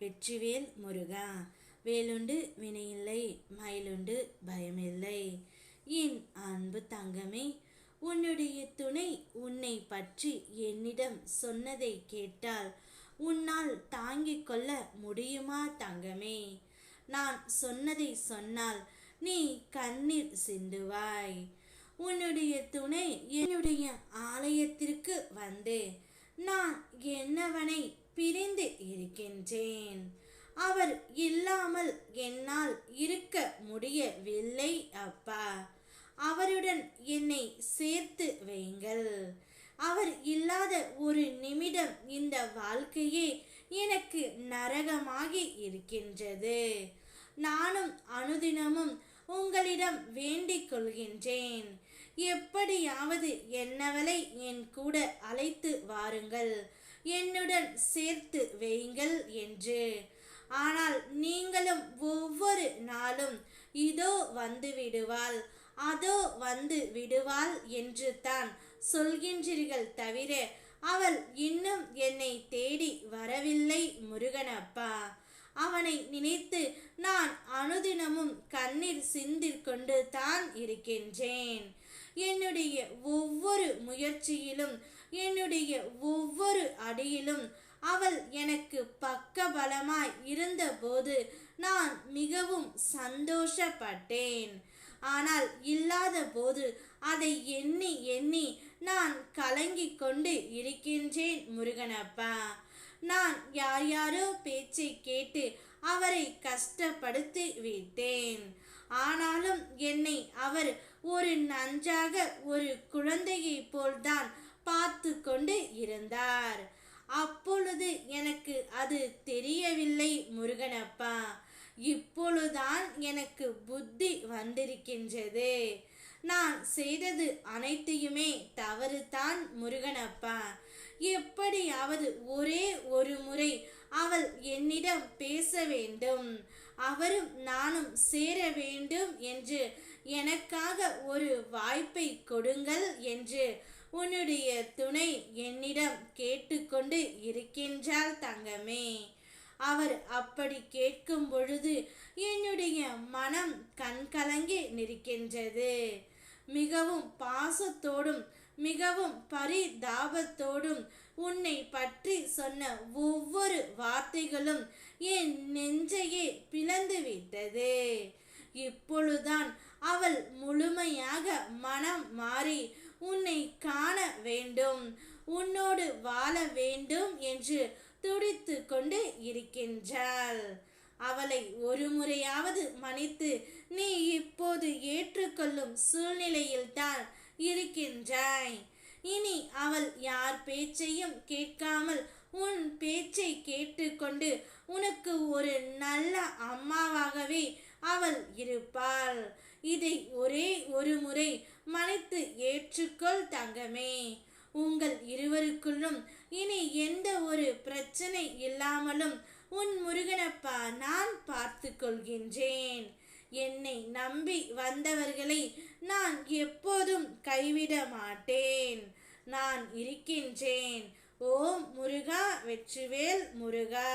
வெற்றிவேல் முருகா. வேலுண்டு வினையில்லை, மயிலுண்டு பயமில்லை. என் அன்பு தங்கமே, உன்னுடைய துணை உன்னை பற்றி என்னிடம் சொன்னதை கேட்டால் உன்னால் தாங்கிக் கொள்ள முடியுமா தங்கமே? நான் சொன்னதை சொன்னால் நீ கண்ணீர் சிந்துவாய். உன்னுடைய துணை என்னுடைய ஆலயத்திற்கு வந்து நான் என்னவனை பிரிந்து இருக்கின்றேன். அவர் இல்லாமல் என்னால் இருக்க முடியவில்லை அப்பா. அவருடன் என்னை சேர்த்து வையுங்கள். அவர் இல்லாத ஒரு நிமிடம் இந்த வாழ்க்கையே எனக்கு நரகமாகி இருக்கின்றது. நானும் அனுதினமும் உங்களிடம் வேண்டிக் கொள்கின்றேன், எப்படியாவது என்னவளை என் கூட அழைத்து வாருங்கள், என்னுடன் சேர்த்து வையுங்கள் என்று. ஆனால் நீங்களும் ஒவ்வொரு நாளும் இதோ வந்து விடுவாள், அதோ வந்து விடுவாள் என்று தான் சொல்கின்றீர்கள் தவிர அவள் இன்னும் என்னை தேடி வரவில்லை முருகனப்பா. அவனை நினைத்து நான் அனுதினமும் கண்ணீர் சிந்திக் கொண்டு தான் இருக்கின்றேன். என்னுடைய ஒவ்வொரு முயற்சியிலும் என்னுடைய ஒவ்வொரு அடியிலும் அவள் எனக்கு பக்கபலமாய் இருந்தபோது நான் மிகவும் சந்தோஷப்பட்டேன். ஆனால் இல்லாத போது அதை எண்ணி எண்ணி நான் கலங்கிக் கொண்டு இருக்கின்றேன் முருகனப்பா. நான் யார் யாரோ பேச்சை கேட்டு அவரை கஷ்டப்படுத்தி விட்டேன். ஆனாலும் என்னை அவர் ஒரு நன்றாக ஒரு குழந்தையை போல்தான் பார்த்து கொண்டு இருந்தார். அப்பொழுது எனக்கு அது தெரியவில்லை முருகனப்பா. இப்பொழுதுதான் எனக்கு புத்தி வந்திருக்கின்றது. நான் செய்தது அனைத்தையுமே தவறுதான் முருகனப்பா. எப்படியாவது ஒரே ஒரு முறை அவள் என்னிடம் பேச வேண்டும், அவரும் நானும் சேர வேண்டும் என்று எனக்காக ஒரு வாய்ப்பை கொடுங்கள் என்று உன்னுடைய துணை என்னிடம் கேட்டுக்கொண்டு இருக்கின்றாள் தங்கமே. அவர் அப்படி கேட்கும் பொழுது என்னுடைய மனம் கண்கலங்கி நிற்கின்றது. மிகவும் பாசத்தோடும் மிகவும் பரிதாபத்தோடும் உன்னை பற்றி சொன்ன ஒவ்வொரு வார்த்தைகளும் என் நெஞ்சையே பிளந்து விட்டது. இப்பொழுதுதான் அவள் முழுமையாக மனம் மாறி உன்னை காண வேண்டும், உன்னோடு வாழ வேண்டும் என்று துடித்து கொண்டு இருக்கின்றாள். அவளை ஒரு முறையாவது மன்னித்து நீ இப்போது ஏற்றுக்கொள்ளும் சூழ்நிலையில்தான் இருக்கின்றாய். இனி அவள் யார் பேச்சையும் கேட்காமல் உன் பேச்சை கேட்டுக்கொண்டு உனக்கு ஒரு நல்ல அம்மாவாகவே அவள் இருப்பாள். இதை ஒரே ஒரு முறை மன்னித்து ஏற்றுக்கொள் தங்கமே. உங்கள் இருவருக்குள்ளும் இனி எந்த ஒரு பிரச்சனை இல்லாமலும் உன் முருகனப்பா நான் பார்த்து கொள்கின்றேன். என்னை நம்பி வந்தவர்களை நான் எப்போதும் கைவிட மாட்டேன். நான் இருக்கின்றேன். ஓம் முருகா, வெற்றிவேல் முருகா.